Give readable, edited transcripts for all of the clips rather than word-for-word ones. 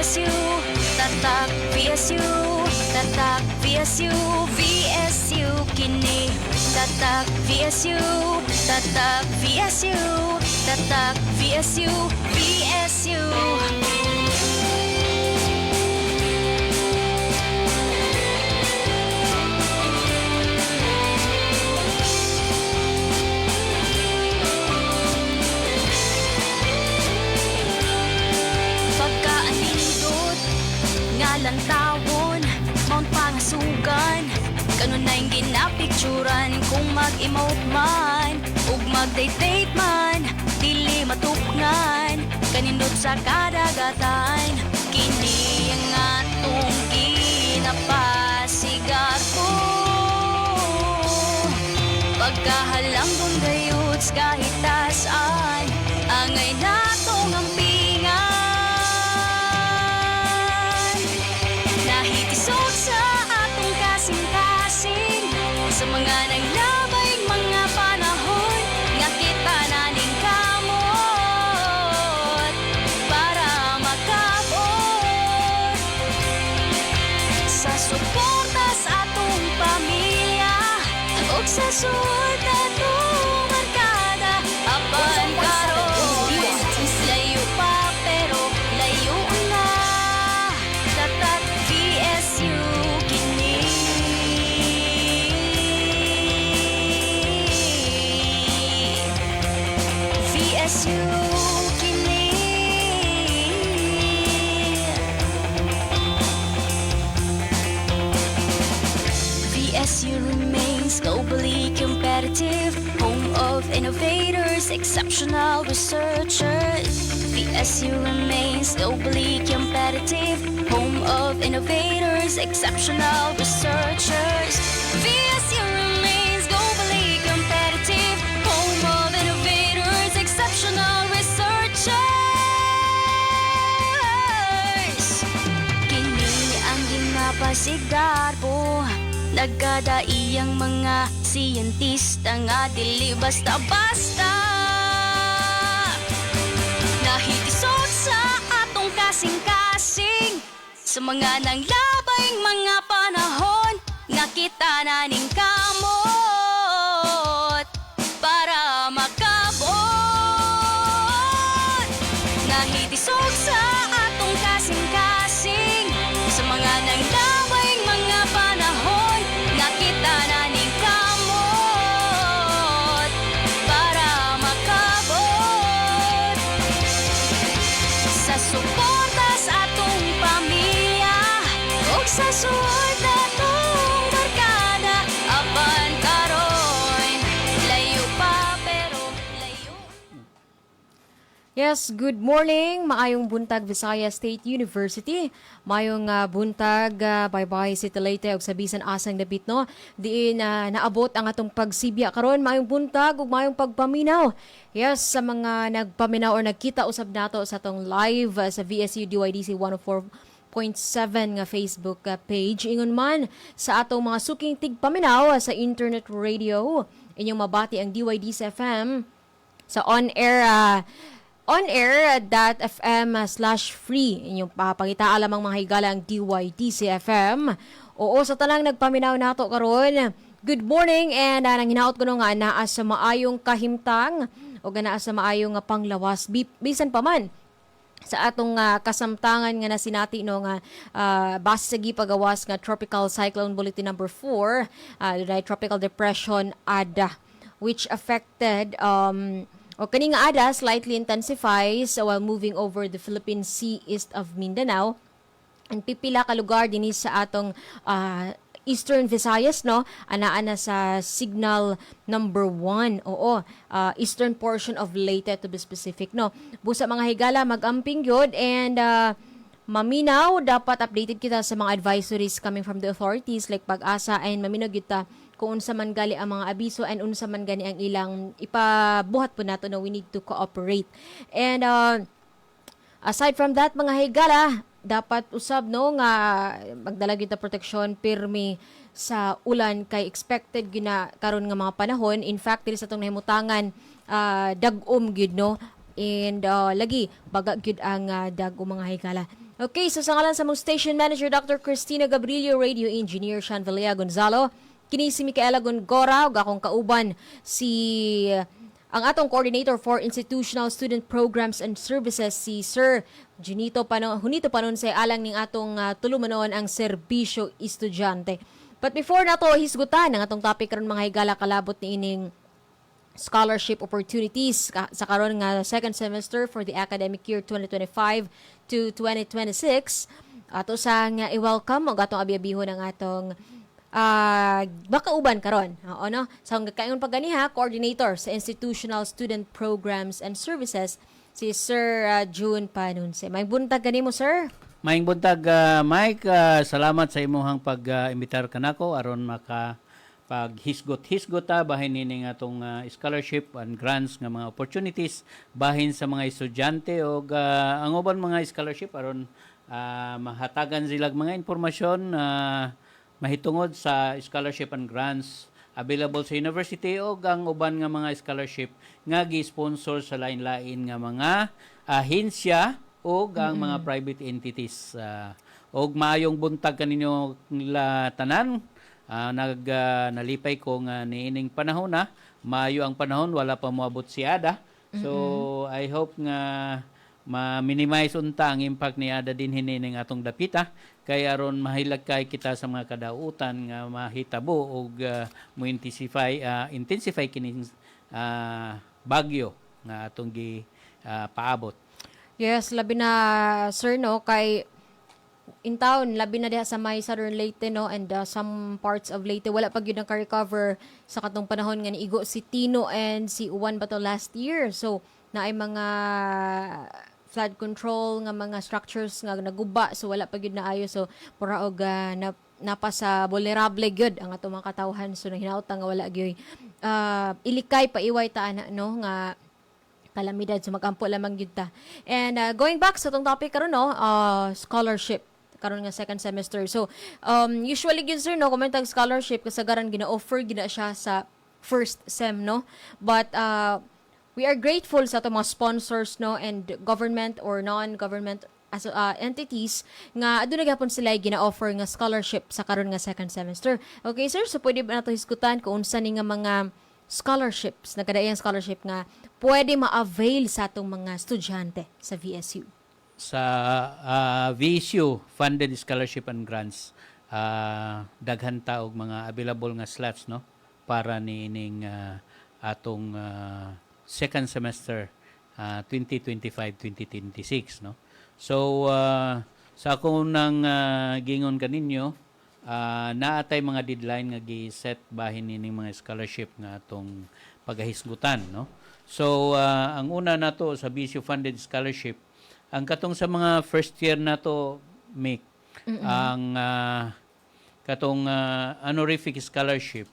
VSU, tatak VSU, tatak VSU, VSU kini. Tatak VSU, tatak VSU, tatak VSU, VSU. Pagkaanindot nga lantawon, mount pangasugan, kanunay ginapicturan. Kung mag-emote man ug mag-date man, dili matukngan kanindot sa kadagatan. Kini ang atong ginapasigar ko, pagkahalanggon gayuts kahit tasan, angay natong ampingan. Nahitisod sa atong kasing-kasing, sa mga naglabayng mga panahon, nga kita naning kamot para makabot sa suporta sa atong pamilya ug sa suot atong barkada. Apan karon layo pa pero layo na, tatak VSU kini. VSU kini. VSU remains globally competitive, home of innovators, exceptional researchers. VSU remains globally competitive, home of innovators, exceptional researchers. VSU remains globally competitive, home of innovators, exceptional researchers. Kini ang ginapasigar po, nagkadaiyang mga siyentista nga dili basta-basta. Nahitisod sa atong kasing-kasing, sa mga nanglabayng mga panahon, nga kita naning kamot para makabot. Nahitisod sa atong kasing-kasing, sa mga nanglabayng mga panahon, nga kita naning kamot para makabot sa suporta sa atong pamilya ug sa suot atong barkada. Apan karon layo pa pero layo. Yes, good morning. Maayong buntag Visayas State University. Maayong buntag bye-bye City Leyte ug sa bisan asang dapit no. Diin naabot ang atong pagsibya karon. Maayong buntag ug maayong pagpaminaw. Yes, sa mga nagpaminaw or nagkita usab nato sa atong live sa VSU DYDC 104.7 nga Facebook page. Ingon man sa atong mga suking tigpaminaw sa internet radio, inyong mabati ang DYDC FM sa onair.fm/free. Inyong papangitaan lamang mga higala ang DYDC FM. Oo, sa talang nagpaminaw nato karon. Good morning and nang hinaot ko no nga naa sa maayong kahimtang o naa sa maayong panglawas bisan pa man sa atong kasamtangan nga nasinati no nga base sa gipagawas nga tropical cyclone bulletin number 4, tropical depression ADA, which affected o kaning ADA slightly intensifies while moving over the Philippine Sea east of Mindanao. And pipila ka lugar dinhi sa atong Eastern Visayas no, anaa na sa signal number 1. Oo, eastern portion of Leyte to be specific no. Busa mga higala magamping gyud and maminaw dapat updated kita sa mga advisories coming from the authorities like Pag-asa, and maminaw gyud ta kung unsa man gali ang mga abiso and unsa man gani ang ilang ipabuhat po nato no, we need to cooperate. And aside from that mga higala, dapat usab no nga magdala gyud ta proteksyon pirmi sa ulan kay expected gina karon nga mga panahon. In fact diri sa tong nahimutangan dag-om gyud no, and lagi baga gyud ang dag-om mga higala. Okay, so sa ngalan sa mong station manager Dr. Cristina Gabrilio, radio engineer Sean Villa Gonzalo, kini si Micaela Gongora, ug akong kauban si ang atong coordinator for institutional student programs and services si Sir Junito Panon sa alang ning atong tulumanon ang serbisyo estudyante. But before nato hisgutan ang atong topic karon mga higala kalabot ni ining scholarship opportunities sa karon nga second semester for the academic year 2025 to 2026. Ato sa nga i-welcome og atong abiyabihon ang atong makauban karon. Oo no. Sa kaingon paganiha coordinator sa Institutional Student Programs and Services si Sir June Panunse. May buntag kanimo sir. Maing buntag Mike, salamat sa imong pag-imbitar kanako aron maka paghisgot-hisgot bahin nining atong scholarship and grants nga mga opportunities bahin sa mga estudyante o ang uban mga scholarship aron mahatagan sila mga impormasyon mahitungod sa scholarship and grants available sa university o ang uban nga mga scholarship nga gi-sponsor sa lain-lain nga mga ahensya o ang mga private entities og maayong buntag kaninyo tanan. Nalipay ko nga niining panahon na maayo ang panahon wala pa moabot si Ada so I hope nga ma-minimize unta ang impact ni Ada din hinining atong dapita kay aron mahilagkay kita sa mga kadautan nga mahitabo og mo intensify kining bagyo nga atong paabot. Yes, labi na sir no kay in town, labi na diha sa may Southern Leyte, no? And some parts of Leyte, wala pa yun naka-recover sa katong panahon nga niigo si Tino and si Uwan ba to last year. So, na ay mga flood control nga mga structures nga naguba. So, wala pa yun na ayo. So, pura og napasa vulnerable gyud ang atong mga katawhan. So, nahinauta nga wala gyud ilikay pa iway taan no nga kalamidad so magampo lamang gyud ta. And going back sa tong topic karon no, scholarship karon nga second semester. So, usually gyud sir no, kumentag scholarship kasagaran gina-offer gina siya sa first sem no. But we are grateful sa atong mga sponsors no and government or non-government as entities nga aduna gyapon sila gina-offer nga scholarship sa karon nga second semester. Okay sir, so pwede ba nato hisgutan kung unsa ni nga mga scholarships, nagkadaiyang scholarship nga pwede ma-avail sa atong mga estudyante sa VSU? Sa VSU funded scholarship and grants daghan ta og mga available nga slots no para niining atong second semester 2025-2026 no. So sa akong nang gingon kaninyo naatay mga deadline nga gi-set bahin nining mga scholarship nga atong pagahisgutan no. So ang una nato sa VSU funded scholarship ang katong sa mga first year nato make ang katong honorific scholarship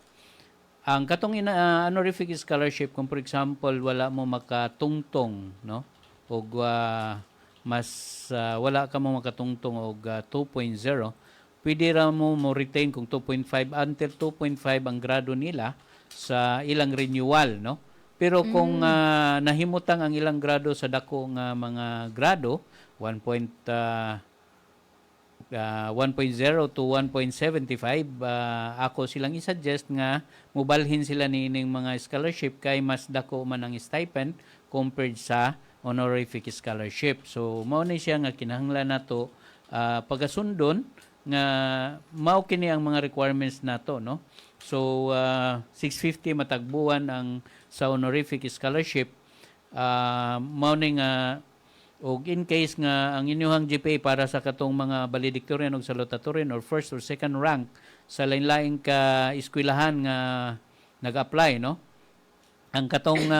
ang katong honorific scholarship kung for example wala mo makatungtong no og mas wala ka mo makatungtong og 2.0 pwede ra mo retain kung 2.5 until 2.5 ang grado nila sa ilang renewal no. Pero kung nahimutang ang ilang grado sa dako nga mga grado 1.0 to 1.75 ako silang i-suggest nga mobalhin sila nining mga scholarship kay mas dako man ang stipend compared sa honorific scholarship. So mao ni siya nga kinahanglan nato pagasundon nga mao kini ang mga requirements nato no. So 650 matagbuan ang sa honorific scholarship mao ni nga og in case nga ang inyong GPA para sa katong mga valedictorian ug salutatorian or first or second rank sa lain-laing ka eskwelahan nga nag-apply no. Ang katong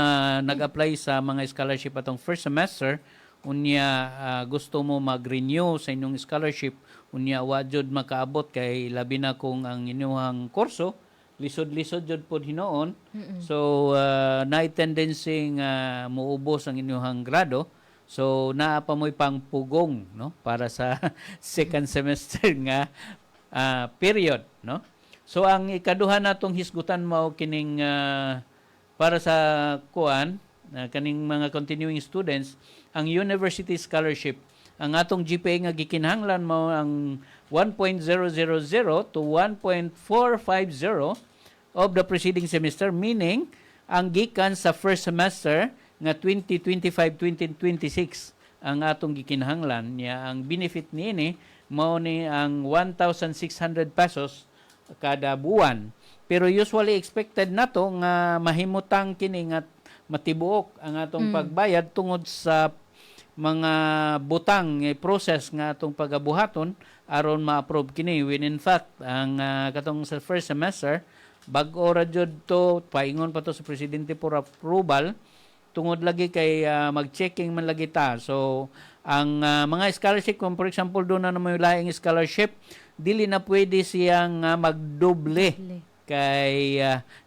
nag-apply sa mga scholarship atong first semester unya gusto mo mag-renew sa inyong scholarship unya wa jud makaabot kay labi na kung ang inyong kurso lisod-lisod jud pod hinoon. So naay tendency nga muubos ang inyong grado. So naa pa mo'y pangpugong no para sa second semester nga period no. So ang ikaduha natong hisgutan mao kining para sa kaning mga continuing students ang university scholarship ang atong GPA nga gikinahanglan mo ang 1.000 to 1.450 of the preceding semester, meaning ang gikan sa first semester nga 2025-2026 ang atong gikinahanglan niya. Ang benefit niini mao ni ang 1,600 pesos kada buwan. Pero usually expected nato nga mahimutang kini nga matibuok ang atong pagbayad tungod sa mga butang process nga atong pagabuhaton aron ma-approve kini. When in fact ang katong sa first semester bag-o ra jud to, paingon pa to sa presidente for approval tungod lagi kay mag-checking man lagi ta. So ang mga scholarship, kung for example doon na may laing scholarship, dili na pwede siyang magdoble kay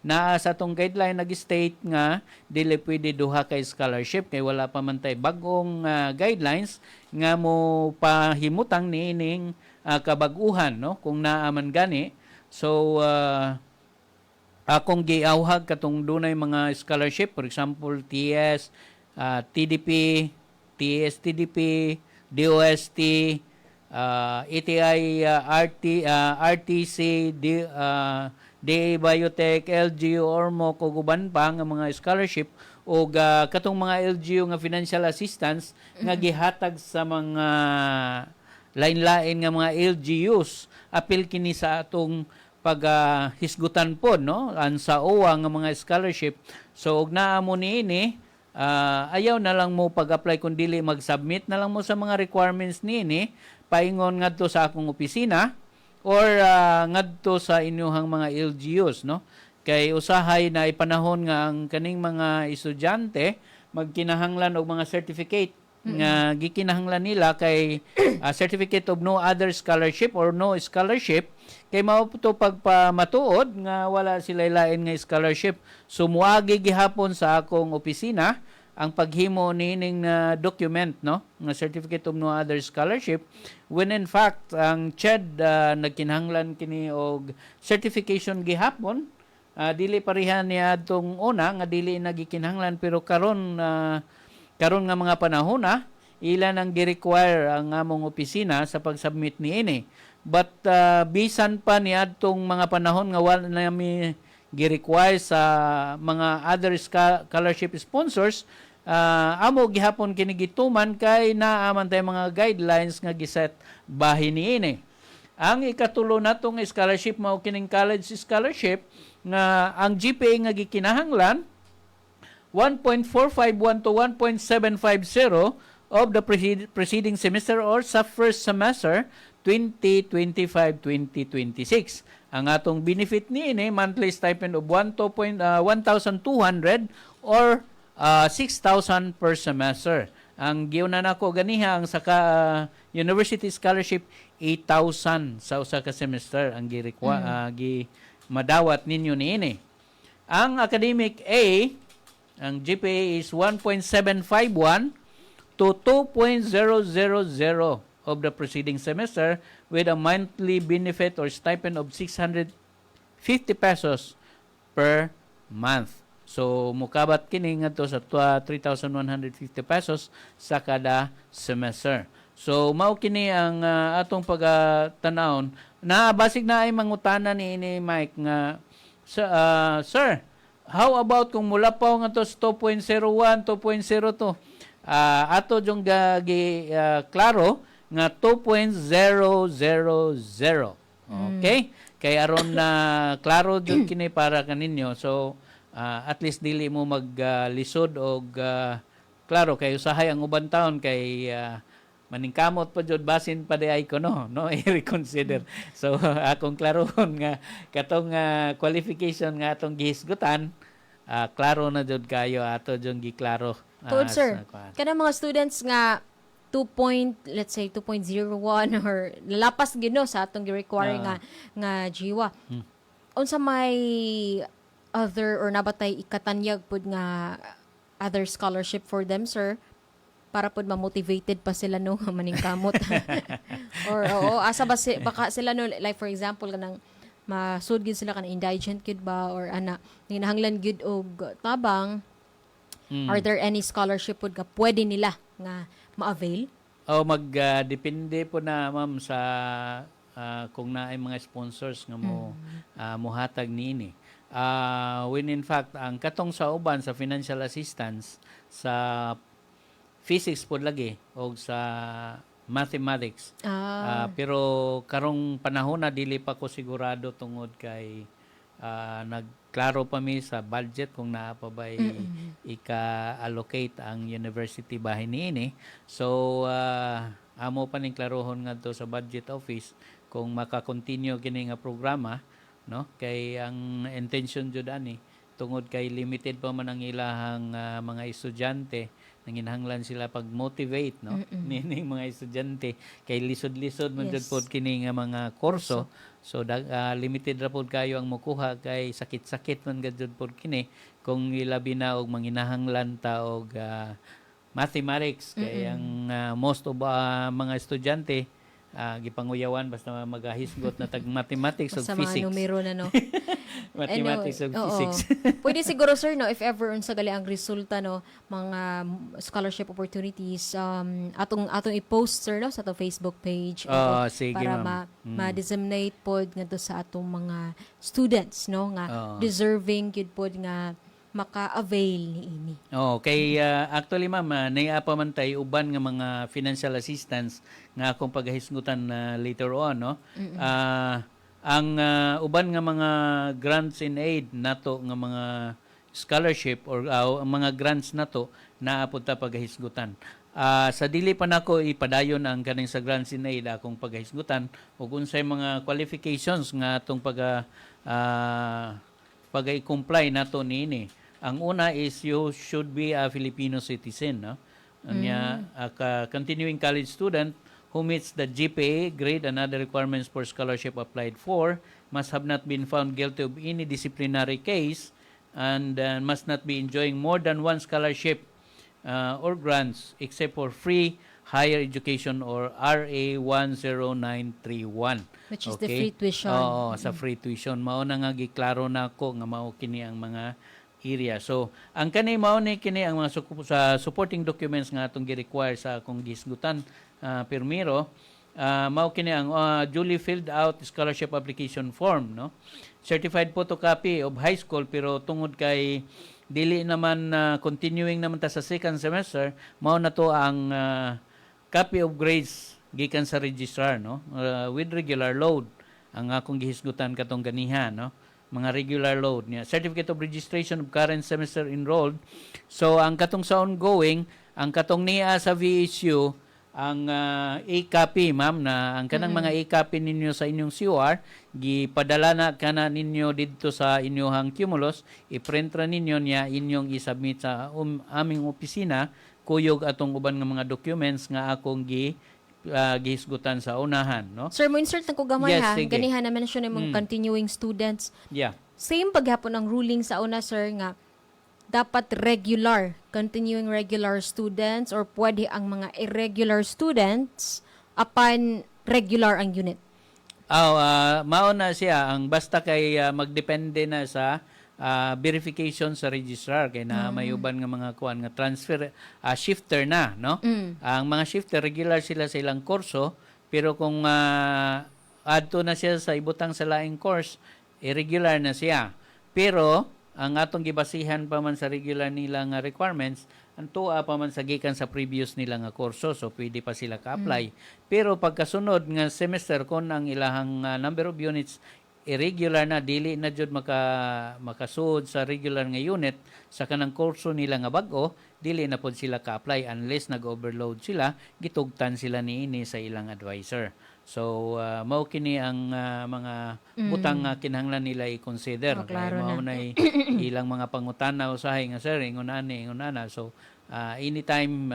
naa sa tong guideline nag-state nga dili pwede duha kay scholarship kay wala pa man tay bag-ong guidelines nga mo pahimutang niining kabag-uhan, no, kung naa man gani. So akong giawhag katong dunay mga scholarship, for example TS, TDP, TSTDP, DOST, ETI, RTC, DA Biotech, LGU, Ormo, kuguban pa nga mga scholarship o katong mga LGU nga financial assistance nga gihatag sa mga lain-lain nga mga LGUs. Apil kini sa atong paghisgutan po, no, an sa OWA nga mga scholarship. So og naa mo niini, ayaw na lang mo pag-apply kung dili mag-submit na lang mo sa mga requirements niini, paingon ngadto sa akong opisina or ngadto sa inyuhang mga LGUs, no? Kay usahay na ipanahon nga ang kaning mga estudyante magkinahanglan og mga certificate nga gikinahanglan nila kay certificate of no other scholarship or no scholarship, kay mao to pagpamatuod nga wala sila lain nga scholarship. Sumuagi gihapon sa akong opisina ang paghimo nining document, no, nga certificate of no other scholarship, when in fact ang CHED nagkinahanglan kini og certification gihapon. Dili pareha niya adtong una nga dili nagikinahanglan, pero karon nga mga panahon ilan ang gi-require ang among opisina sa pag-submit niini. But bisan pa ni adtong mga panahon nga wala na mi gi-require sa mga other scholarship sponsors, amo gihapon kini gituman kay naaman tay mga guidelines nga giset bahin niini. Ang ikatulo natong scholarship mao kining college scholarship nga ang GPA nga gikinahanglan 1.451 to 1.750 of the preceding semester or sa first semester 2025-2026. Ang atong benefit niini monthly stipend of 1,200 or 6,000 per semester. Ang giunan nako ganiha ang saka university scholarship 8,000 sa usa ka semester ang madawat ninyo niini. Ang academic A, ang GPA is 1.751 to 2.000 of the preceding semester with a monthly benefit or stipend of 650 pesos per month. So mukabat kini ngadto sa 3,150 pesos sa kada semester. So mao kini ang atong pagtanawon. Basig na ay mangutana ni Mike nga sir, how about kung mula pa nga to 2.01, 2.02? Ato jung klaro nga 2.000. Okay? Kay aron na klaro jud kini para kaninyo. So at least dili mo maglisod og klaro kay usahay ang uban taon kay maningkamot pa jud basin pa di ay ko no i-reconsider. So akong klarohon nga katong qualification nga atong gihisgutan, klaro na jud kayo ato jud giklaro. Good sir. Kana mga students nga 2.01 or lapas gino sa atong gi-require nga jiwa. Unsa may other or nabatay ikatanyag pud nga other scholarship for them, sir? Para pud ma-motivated pa sila no maningkamot. Or asa ba baka sila no, like for example kanang masud gid sila kana indigent gid ba or ana hinahanglan gid og tabang. Are there any scholarship pud nga pwede nila nga ma-avail? Depende po na ma'am sa kung naay mga sponsors nga mo muhatag niini. When in fact ang katong sa uban sa financial assistance sa physics pod lagi o sa mathematics. Pero karong panahon na dili pa ko sigurado tungod kay nagklaro pa mi sa budget kung naa pa ba ika-allocate ang university bahin niini. So amo pa ning klarohon ngadto sa budget office kung maka-continue kini nga programa, no? Kay ang intention jud ani tungod kay limited pa man ang ilahang mga estudyante, nanginahanglan sila pag-motivate, no? Nining mga estudyante kay lisod-lisod man jud pod kini nga mga kurso. So limited ra pod kayo ang mokuha kay sakit-sakit man gud pod kini kung ilabi na og manginahanglan ta og mathematics kay ang most of mga estudyante gipanguyawan basta magahisgot na tag mathematics ug Basta physics. mga numero na, no? Mathematics ug oo. physics. Pwede siguro, sir, no, if ever unsa gali ang resulta, no, mga scholarship opportunities, atong i-post, sir, no, sa atong Facebook page. Sige, para ma'am. ma-disseminate pod ngadto sa atong mga students, no, nga deserving gyud pod nga maka-avail niini. Kay actually ma'am, naiapa man tay uban nga mga financial assistance nga akong paghisgutan later on, no. Ang uban nga mga grants in aid nato nga mga scholarship or ang mga grants nato naapod ta paghisgutan. Sa dili pa nako ipadayon ang kaning sa grants in aid akong paghisgutan ug unsay mga qualifications nga atong pag-comply nato niini. Ang una is you should be a Filipino citizen, no? Anya a continuing college student who meets the GPA grade and other requirements for scholarship applied for, must have not been found guilty of any disciplinary case, and must not be enjoying more than one scholarship or grants except for free higher education or RA 10931. Which is the free tuition. Sa free tuition. Mao na nga giklaro na ko nga mao kini ang mga area. So, ang kani mao ni kini ang mga sa supporting documents nga atong gi-require sa akong gisgutan permiro, mao kini ang duly filled out scholarship application form, no? Certified photocopy of high school pero tungod kay dili naman continuing naman ta sa second semester, mao na to ang copy of grades gikan sa registrar, no? With regular load ang akong gihisgutan katong ganiha, no? Mga regular load niya. Certificate of registration of current semester enrolled. So, ang katong sa ongoing, ang katong niya sa VSU, ang e-copy, ma'am, na ang kanang mga e-copy ninyo sa inyong COR, gipadala na kana ninyo dito sa inyong Cumulus, i-print ra ninyo niya inyong i-submit sa aming opisina, kuyog atong uban nga mga documents nga akong gihisgutan sa unahan, no? Sir, mo insert na ko gamay, Yes, ha. sige. Ganihan na mention yung continuing students. Yeah. Same paghapon ang ruling sa una, sir, nga dapat continuing regular students or pwede ang mga irregular students upon regular ang unit. Mao na siya ang basta kay magdepende na sa verification sa registrar kay na may uban nga mga kuan nga transfer shifter na, no? Ang mga shifter regular sila sa ilang kurso pero kung adto na siya sa ibutang sa laing course, irregular na siya. Pero ang atong gibasihan pa man sa regular nila nga requirements, ang tuwa pa man sa gikan sa previous nila nga kurso, so pwede pa sila ka-apply. Pero pagkasunod nga semester kon ang ilahang number of units irregular na, dili na jud makasuod sa regular nga unit sa kanang kurso nila nga bag-o, dili na pod sila ka-apply unless nag-overload sila, gitugtan sila niini sa ilang advisor. So mao kini ang mga butang nga kinahanglan nila i-consider. Kay mao na ilang mga pangutana usahay nga sir ingon ana. So anytime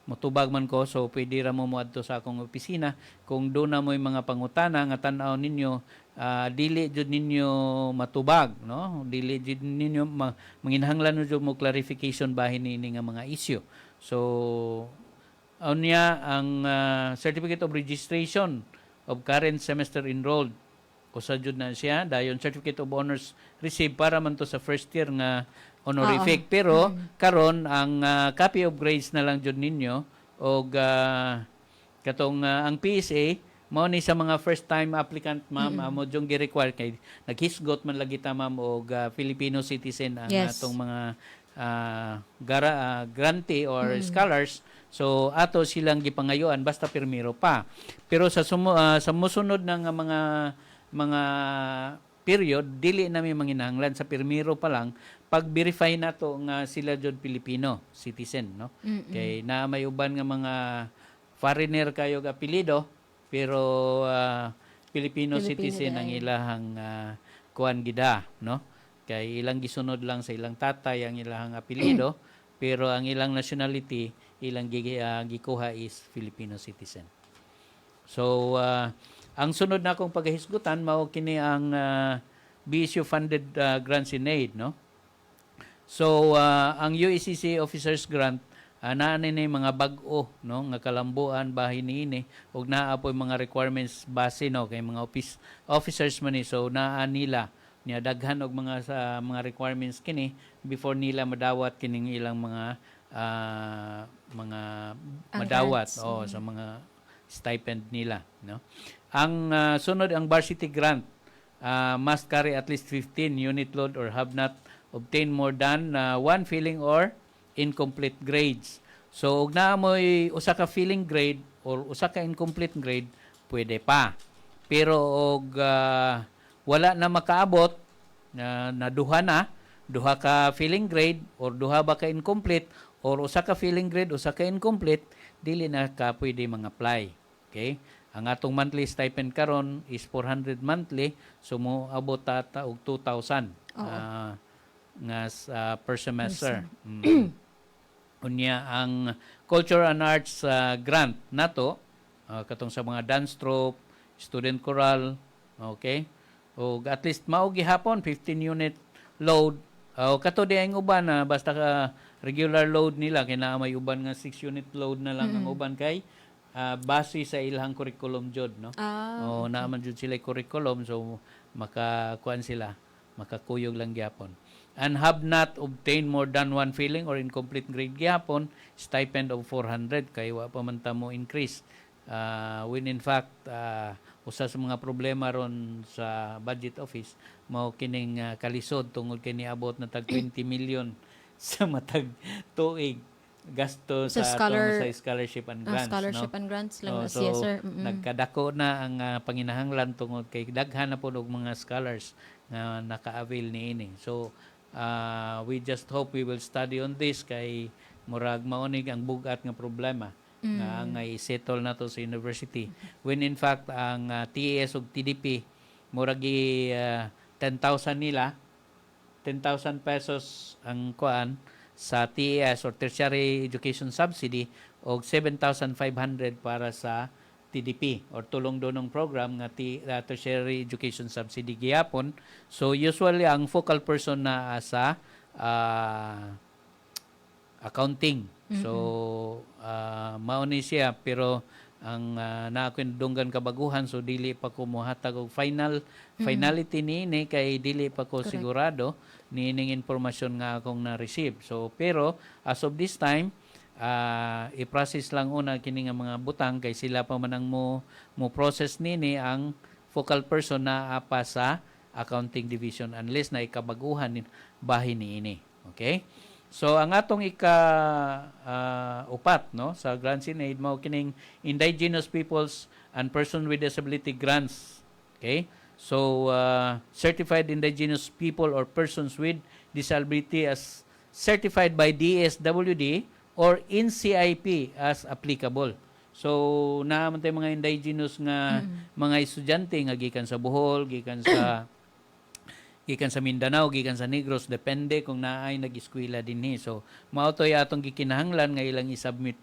mutubag man ko, so pwede ra mo moadto sa akong opisina kung do na mo'y mga pangutana nga tan-aw ninyo, dili jud ninyo matubag, no? Dili jud ninyo manginahanglan jud mo clarification bahin ini nga mga issue. So unya ang certificate of registration of current semester enrolled, usa jud na siya dayon certificate of honors received para man to sa first year nga honorific. Pero karon ang copy of grades na lang jud ninyo og katong ang PSA mao ni sa mga first time applicant ma'am amo jung gi-require kay naghisgot man lagi ta ma'am og Filipino citizen ang Yes. atong mga grantee or scholars. So ato silang gipangayuan basta pirmiro pa. Pero sa sa musunod ng mga period dili na may manginahanglan sa pirmiro pa lang pag-verify nato nga sila jud Filipino citizen, no? Kay na may uban nga mga foreigner kayo ga apelyido pero Filipino citizen ang ilahang kuan gida, no? Kay ilang gisunod lang sa ilang tatay ang ilahang apelyido pero ang ilang nationality ilang gikuha is Filipino citizen. So ang sunod na akong paghisgutan mao kini ang BSU funded grants in aid, no? So ang UECC Officers Grant naa ni mga bag-o, no, nga kalambuan bahin niini ug naa po mga requirements base, no, kay mga officers man ni, so naa nila niya daghan og mga requirements kini before nila madawat kining ilang mga madawat sa mga stipend nila, no. Ang sunod ang varsity grant must carry at least 15 unit load or have not obtained more than one filling or incomplete grades. So ug naa mo'y usa ka filling grade or usa ka incomplete grade pwede pa. Pero og wala na makaabot na duha ka filling grade or duha ba ka incomplete or usa ka filling grade usa ka incomplete, dili na ka pwede mag-apply. Okay? Ang atong monthly stipend karon is 400 monthly, so mo abot ta og 2,000 nga per semester. Unya ang Culture and Arts grant nato katong sa mga dance troupe, student choral, okay? O at least mao gihapon 15 unit load. Kato di ang uban na basta ka regular load nila kay naa may uban nga 6 unit load na lang ang uban kay base sa ilang curriculum jud, no? Naaman jud sila curriculum, so makakuan sila, makakuyog lang gyapon. And have not obtained more than one filling or incomplete grade gyapon, stipend of 400 kay wa pa man ta mo increase. When in fact usa sa mga problema ron sa budget office mao kining kalisod tungod kay niabot na tag 20 million sa matag tuig gasto sa scholarship and grants. Scholarship and grants lang yes sir. Nagkadako na ang panginahanglan tungod kay daghan na po og mga scholars nga naka-avail niini. So we just hope we will study on this kay murag maonig ang bugat nga problema nga nga i-settle na to sa university. When in fact ang TES ug TDP murag 10,000 nila, 10,000 pesos ang kuan sa TES or Tertiary Education Subsidy o 7,500 para sa TDP or tulong donong program nga Tertiary Education Subsidy gihapon. So usually ang focal person na sa accounting. So mao ni siya pero ang naakindunggan kabaguhan so dili pa ko mohatag og finality niini kay dili pa ko sigurado niining impormasyon nga akong na-receive. So pero as of this time i-process lang una kini nga mga butang kay sila pa man ang mo process nini ang focal person na apa sa accounting division unless na ikabaguhan bahin niini. Okay? So ang atong upat no sa grants in aid mao kining indigenous peoples and person with disability grants. Okay? So certified indigenous people or persons with disability as certified by DSWD or NCIP as applicable. So naman tay mga indigenous nga mga estudyante nga gikan sa Bohol, gikan sa Mindanao, gikan sa Negros, depende kung naay nag-eskwela dinhi. So mao toy atong gikinahanglan nga ilang i-submit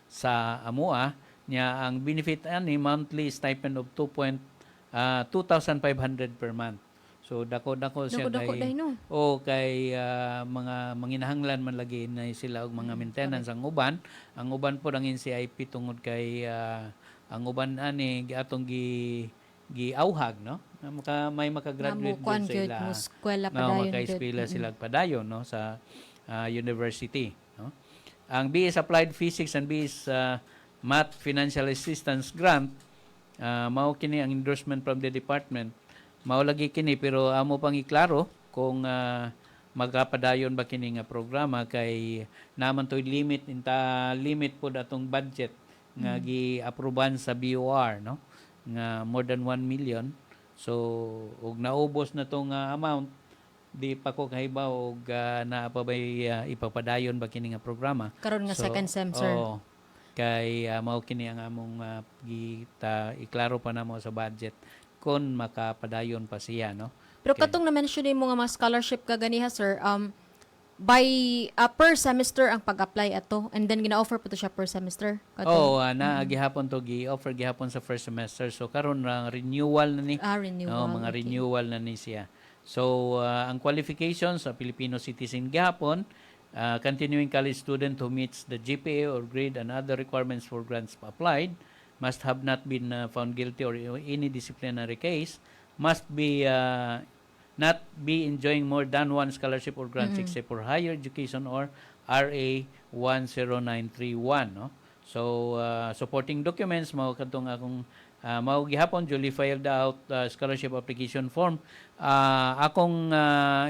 sa AMUA nya ang benefit ani monthly stipend of 2,500 per month. So dako siya kay no? kay mga manginahanglan man lagi na sila og mga maintenance ang uban. Ang uban po ang NCIP tungod kay ang uban ani atong giauhag, no? May makagraduate din sa ila. Eskwela padayon. Maka-eskwela sila padayon, no, sa university, no? ang BS Applied Physics and BS Math Financial Assistance Grant, mao kini ang endorsement from the department. Mao lagi kini pero amo pang iklaro kung magapadayon ba kini nga programa kay naman toy limit pod atong budget nga gi-aproban sa BOR, no, nga more than 1 million. So ug naubos na tong amount, di pa ko kahibaw og naa pa bay ipapadayon ba kini nga programa Karon nga second sem, sir. oo, kay mao kini ang among iklaro pa namo sa budget kon makapadayon pa siya, no. Pero Okay. katong na-mention mo nga mga scholarship ka ganiha, sir, by per semester ang pag-apply ato and then gina-offer po to siya per semester. Oo, na gihapon to gi-offer gihapon sa first semester. So karon ra renewal na ni. Renewal. Mga okay. renewal na ni siya. So ang qualifications sa Filipino citizen gihapon, continuing college student who meets the GPA or grade and other requirements for grants applied, must have not been found guilty or any disciplinary case, must be not be enjoying more than one scholarship or grants except for higher education or RA 10931, no. So supporting documents mao kadtong akong mao gihapon duly filed out scholarship application form. Akong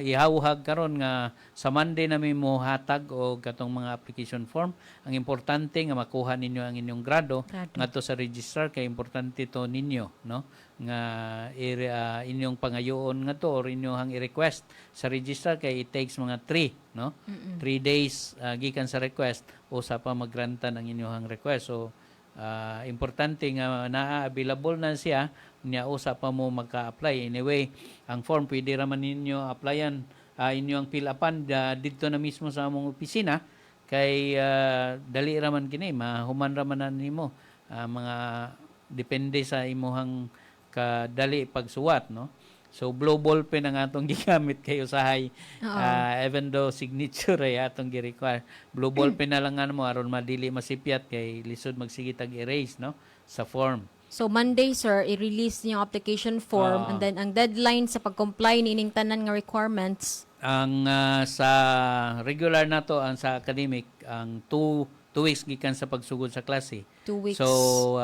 ihawhag karon nga sa Monday na mo hatag og katong mga application form. Ang importante nga makuha ninyo ang inyong grado ngadto sa registrar kay importante to ninyo, no, nga inyong pangayoon ngadto or inyong i-request sa registrar kay it takes mga 3, no, 3 days gikan sa request usa pa magrantan ang inyong request. So importante nga naa-available na siya niya usa pa mo magka-apply. Anyway, ang form pwede raman ninyo applyan, inyo ang fill upan dito na mismo sa among opisina kay dali raman kini, mahuman raman na nimo mga depende sa imuhang kadali pagsuwat, no. So blue ball pen ang atong gigamit kay usahay even though signature ay atong gi-require. Blue ball pen na lang mo aron madili masipyat kay lisod magsigit ag erase, no, sa form. So Monday, sir, i-release niyo ang application form and then ang deadline sa pag-comply nining tanan nga requirements. Ang sa regular nato ang sa academic ang 2 weeks gikan sa pagsugod sa klase. 2 weeks. So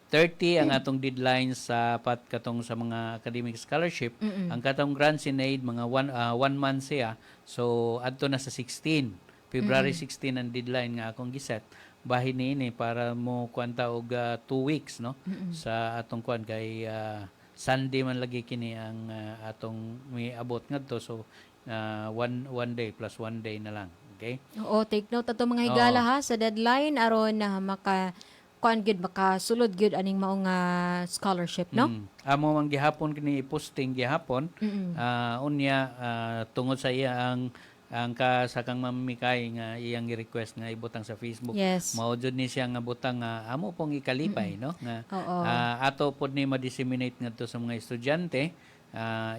30 ang atong deadline sa katong sa mga academic scholarship. Ang katong grants in aid mga 1 month siya. So adto na sa 16. February 16 ang deadline nga akong giset. Bahin niini para mo kwanta og 2 weeks, no, sa atong kwan kay Sunday man lagi kini ang atong may abot ngadto. So one day plus 1 day na lang. Okay? Oo, take note ato mga higala ha sa deadline aron na kuan gid makasulod gid aning mao nga scholarship, no? Amo man gihapon kini posting gihapon. Unya tungod sa iya ang kasakang mamikay nga iyang i-request nga ibutang sa Facebook. Yes. Mao jud ni siya nga butang amo pong ikalipay, no, nga ato pod ni ma-disseminate ngadto sa mga estudyante,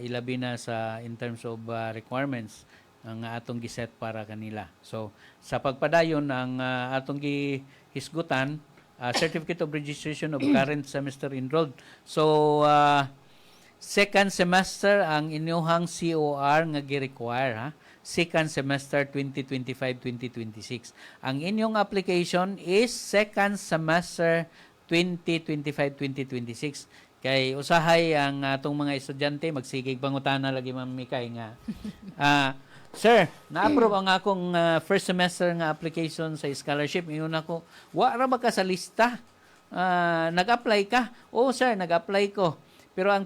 ilabi na sa in terms of requirements nga atong giset para kanila. So sa pagpadayon ang atong gihisgutan certificate of registration of current semester enrolled. So second semester ang inyong COR nga gi-require, ha. Second semester 2025-2026. Ang inyong application is second semester 2025-2026. Kay usahay ang atong mga estudyante magsigig pangutana lagi Ma'am Mikay nga. Sir, na-approve ang akong first semester nga application sa scholarship. Iyon ako, wa ra ba ka sa lista? Nag-apply ka? Oo sir, nag-apply ko. Pero ang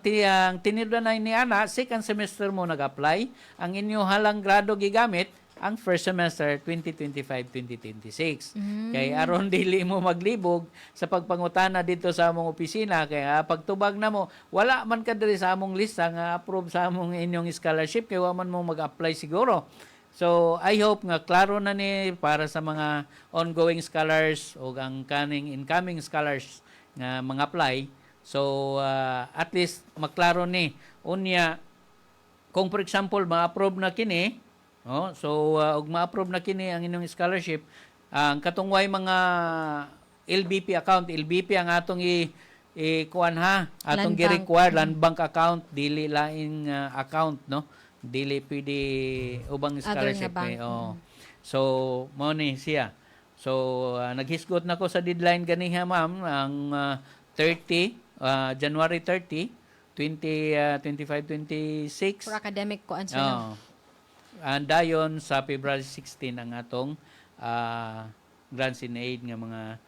tinidwanan ni ana, second semester mo nag-apply, ang inyo halang grado gigamit, ang first semester 2025-2026. Kay aron dili mo maglibog sa pagpangutana dito sa among opisina, kay pagtubag na mo, wala man ka diri sa among lista nga approve sa among inyong scholarship, kay wa man mo mag-apply siguro. So, I hope nga klaro na ni para sa mga ongoing scholars o ang incoming scholars nga mag-apply. So, at least maklaro ni. Unya, kung for example, ma-approve na kini, so, ug ma-approve na kini ang inyong scholarship, ang katungway mga LBP account, LBP ang atong kuan ha, atong gi-require land bank account, dili laing account, no? Dili pwede ubang scholarship. So mao ni siya. So naghisgot na ko sa deadline ganiha ma'am ang 30 January 30 2025-26. For academic ko answer na. And dayon sa February 16 ang atong grants in aid nga mga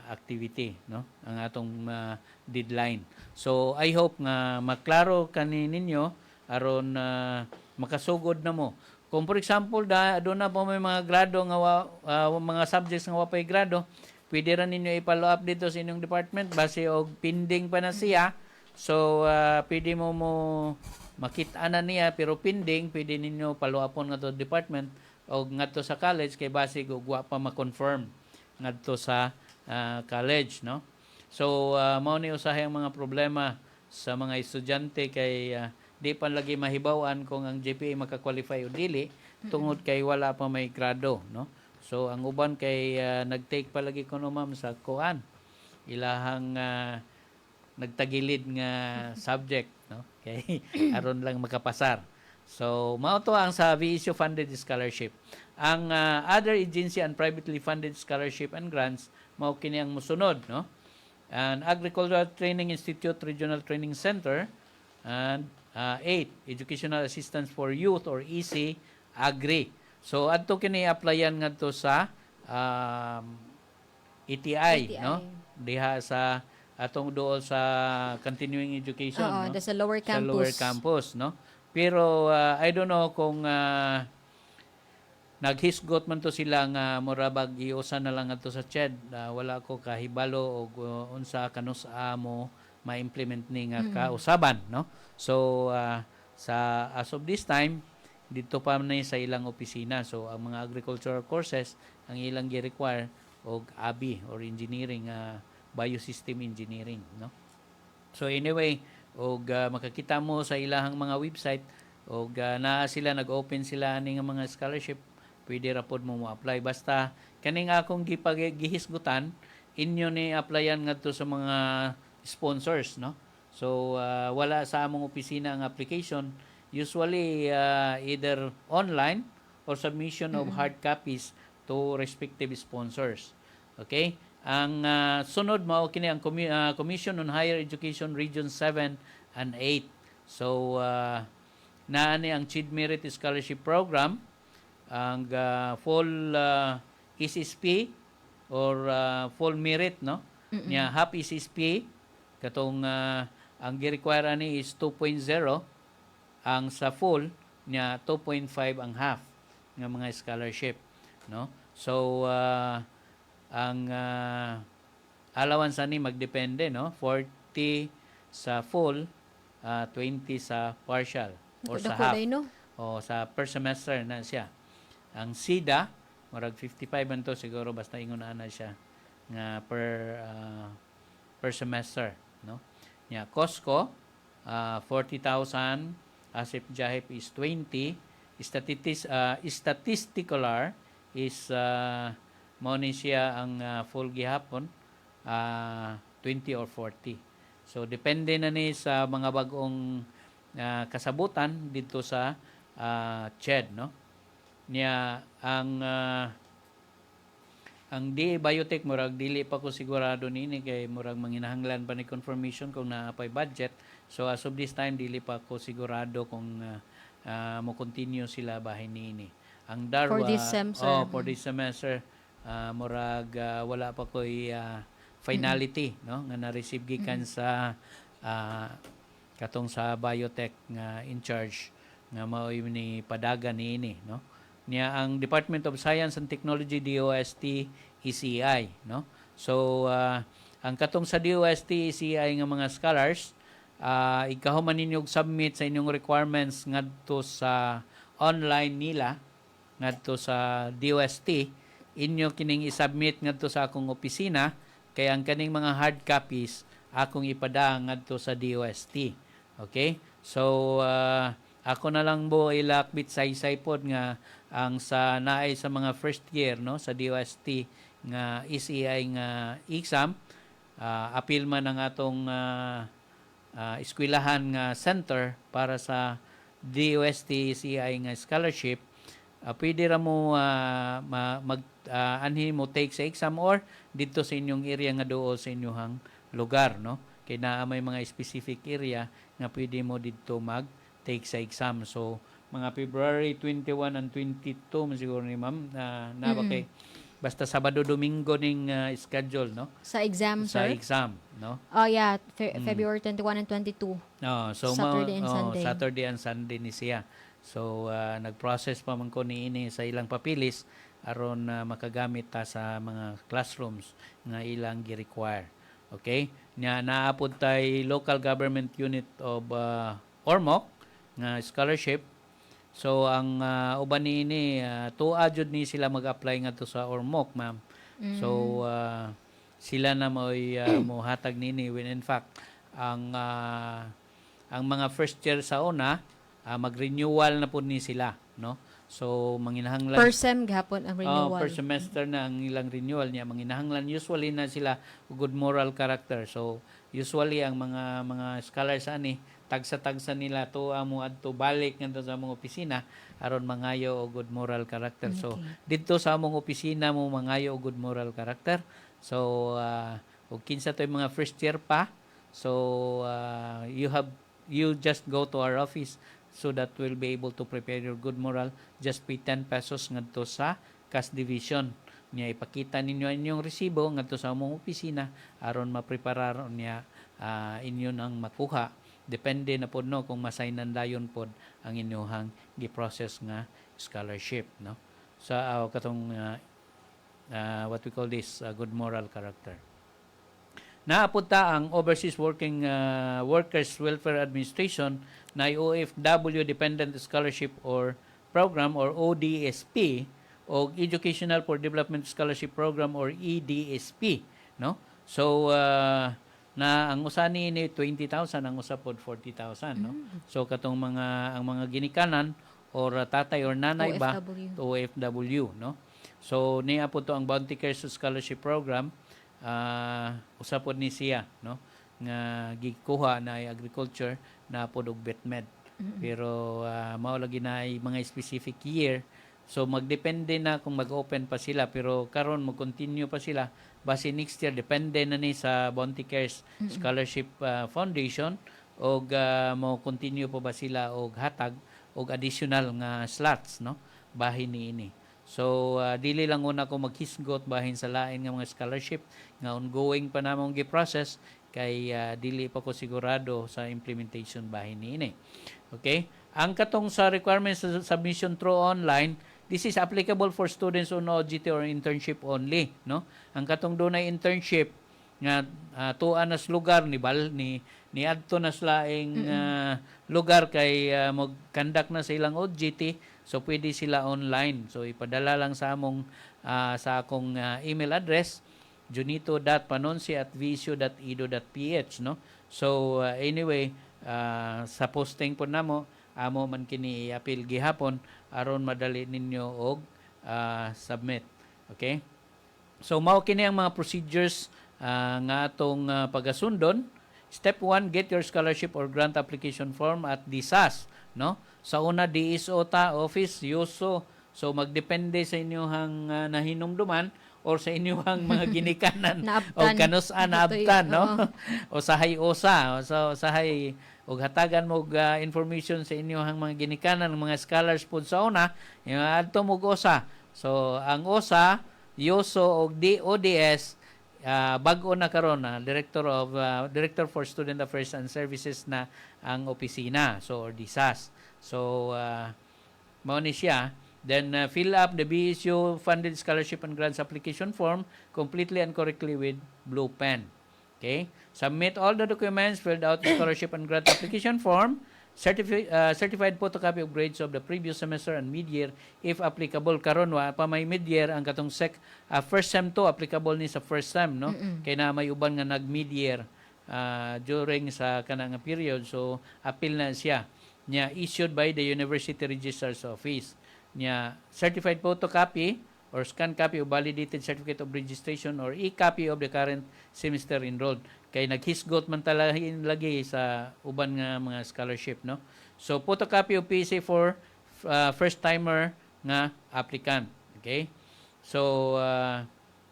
activity, no? Ang atong deadline. So I hope nga maklaro kani ninyo aron makasugod na mo. Kung for example doon na po may mga grado nga mga subjects nga wapay grado, pwede ra ninyo i-follow up dito sa inyong department base og pending pa na siya. So pwede mo makita na niya pero pending, pwede ninyo follow upon nga to department o ngadto sa college kay base og wa pa ma-confirm ngadto sa college, no? So mao ni usahay ang mga problema sa mga estudyante kay di pa lagi mahibaw-an kung ang GPA maka-qualify o dili tungod kay wala pa may grado, no? So ang uban kay nag-take pa lagi kuno ma'am sa kuan ilahang nagtagilid nga subject, no? Kay aron lang makapasar. So mao to ang sa VSU funded scholarship. Ang other agency and privately funded scholarship and grants mao kini ang mosunod, no? And Agricultural Training Institute Regional Training Center and 8 Educational Assistance for Youth or EC Agri. So adto kini applyan ngadto sa ETI, no? Diha sa atong duol sa continuing education, no? Sa lower campus. Sa lower campus, no? Pero I don't know kung naghisgot man to sila nga murabag iusa na lang ato sa CHED. Wala ko kahibalo og unsa kanusa mo ma-implement ni nga kausaban, no? So sa as of this time dito pa man sa ilang opisina. So ang mga agricultural courses ang ilang gi-require og ABI or engineering biosystem engineering, no? So anyway, og makakita mo sa ilahang mga website og naa sila nag-open sila ani nga mga scholarship, pwede ra pod mo apply basta kaning akong gihisgutan inyo ni applyan ngadto sa mga sponsors, no? So wala sa among opisina ang application, usually either online or submission of hard copies to respective sponsors. Okay? Ang sunod mao kini ang Commission on Higher Education Region 7 and 8. So naa ni ang CHED Merit Scholarship Program, ang full SSP or full merit, no? Nya half SSP katong ang gi-require ani is 2.0, ang sa full nya 2.5 ang half nga mga scholarship, no? So ang allowance ani magdepende, no? 40 sa full, 20 sa partial or sa half. No? O sa per semester na siya. Ang SIDA murag 55 man to siguro basta ingon ana siya nga per semester, no? Nya COSCO 40,000, ASIP JAHIP is 20, statistical is mao ni siya ang full gihapon 20 or 40. So depende na ni sa mga bag-ong kasabutan dito sa CHED, no? Niya ang DA Biotech murag dili pa ko sigurado nini kay murag manginahanglan pa ni confirmation kung naapay budget. So as of this time dili pa ko sigurado kung mo continue sila bahin nini. Ang Darwa For this semester. for this semester murag wala pa koy finality, no, nga na-receive gikan sa katong sa biotech nga in charge nga mao ni padagan niini, no? Niya ang Department of Science and Technology DOST ECI, no? So ang katong sa DOST ECI nga mga scholars ikaw man ninyo submit sa inyong requirements ngadto sa online nila ngadto sa DOST, inyo kining i-submit ngadto sa akong opisina kay ang kaning mga hard copies akong ipada ngadto sa DOST. Okay? So ako na lang bo ilakbit saysay pod nga ang sa naay sa mga first year, no, sa DOST nga ECI nga exam, appeal man ang atong eskwelahan nga center para sa DOST ECI nga scholarship, pwede ra mo anhi mo take sa exam or dito sa inyong area nga duol sa inyong lugar, no? Kay naa may mga specific area nga pwede mo dito mag take sa exam. So mga February 21 and 22 man siguro ni ma'am na ba kay basta Sabado Domingo ning schedule, no? Sa exam, Sa sir? exam, no? Oh, yeah. February 21 and 22. So Saturday and Sunday. Saturday and Sunday ni siya. So nag-process pa man ko niini sa ilang papilis aron makagamit ta sa mga classrooms nga ilang gi-require. Okay? Nya naapod tay local government unit of Ormoc nga scholarship. So ang uban niini tuwa jud ni sila mag-apply ngadto sa Ormoc, ma'am. So sila na mohatag nini when in fact ang mga first year sa una mag-renewal na po ni sila, no? So manginahanglan Per sem gahapon ang renewal. per semester na ang ilang renewal niya. Manginahanglan usually na sila good moral character. So usually ang mga scholars ani tagsa nila to amo adto balik ngadto sa among opisina aron mangayo og good moral character. So didto sa among opisina mo mangayo og good moral character. So og kinsa toy mga first year pa. So you just go to our office so that we'll be able to prepare your good moral. Just pay 10 pesos ngadto sa cash division. Niya ipakita ninyo inyong resibo ngadto sa among opisina aron mapreparar niya inyo ang makuha. Depende na pod no kung masaynan dayon pod ang inyong gi-process nga scholarship, no? Sa katong what we call this good moral character. Naapod ta ang Overseas Workers Welfare Administration na OFW Dependent Scholarship or Program or ODSP o Educational for Development Scholarship Program or EDSP, no? So na ang usa ni 20,000, ang usa pod 40,000, no? So katong ang mga ginikanan or tatay or nanay ba OFW, no? So niya po to ang Bounty Cares Scholarship Program, usa pod ni siya, no? Nga gikuha na agriculture na pod og BetMed. Pero mao lagi na mga specific year. So magdepende na kung mag-open pa sila, pero karon mag-continue pa sila base next year, depende na ni sa Bounty Cares Scholarship Foundation og mo continue pa ba sila og hatag og additional nga slots, no? Bahin niini. So dili lang una ko maghisgot bahin sa lain nga mga scholarship nga ongoing pa namong gi-process kay dili pa ko sigurado sa implementation bahin niini. Okay? Ang katong sa requirements sa submission through online, this is applicable for students on OJT or internship only, no? Ang katong dunay internship nga tuan nas lugar ni adto nas laing lugar kay mag-conduct na sa ilang OJT, so pwede sila online. So ipadala lang sa among sa akong email address junito.panonsi@visu.edu.ph, no? So anyway, sa posting po namo amo man kini i-appeal gihapon aron madali ninyo og submit. Okay? So mao kini ang mga procedures nga atong pagasundon. Step 1, get your scholarship or grant application form at DSAS, no? Sa una DSO ta office YUSO. So magdepende sa inyong nahinumduman or sa inyong mga ginikanan o kanus-an naabtan, no? O sahay osa, so sahay og hatagan mo information sa inyong mga ginikanan ng mga scholars pod sa una, yung adto mo osa. So ang osa, YOSO og DODS bag-o na karon Director for Student Affairs and Services na ang opisina, so or DSAS. So mao ni siya. Then fill up the BSU funded scholarship and grants application form completely and correctly with blue pen. Okay? Submit all the documents filled out the scholarship and grant application form, certified photocopy of grades of the previous semester and mid-year if applicable. Karon wa pa may mid-year ang katong first sem to applicable ni sa first sem, no? Kay na may uban nga nag mid-year during sa kanang period, so appeal na siya. Nya issued by the University Registrar's Office. Nya certified photocopy or scan copy of validated certificate of registration or e-copy of the current semester enrolled. Kay naghisgot man talahin lagi sa uban nga mga scholarship, no? So photocopy of PSA for first timer nga applicant. Okay? So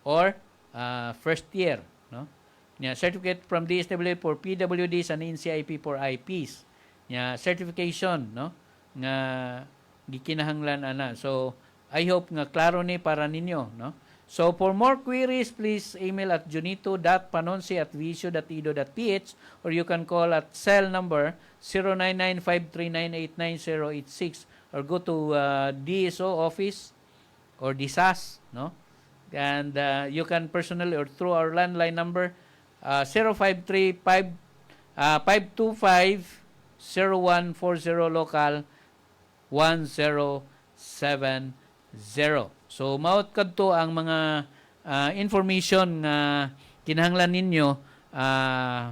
or first year, no? Nya certificate from DSWD for PWDs and NCIP for IPs. Nya certification, no? Nga gikinahanglan ana. So I hope nga klaro ni para ninyo, no? So for more queries, please email at junito.panonsi@visio.edu.ph or you can call at cell number 099539899086 or go to DSO office or DSAS, no? And you can personally or through our landline number 0535 525 0140 local 1070. So maot kadto ang mga information nga kinahanglan ninyo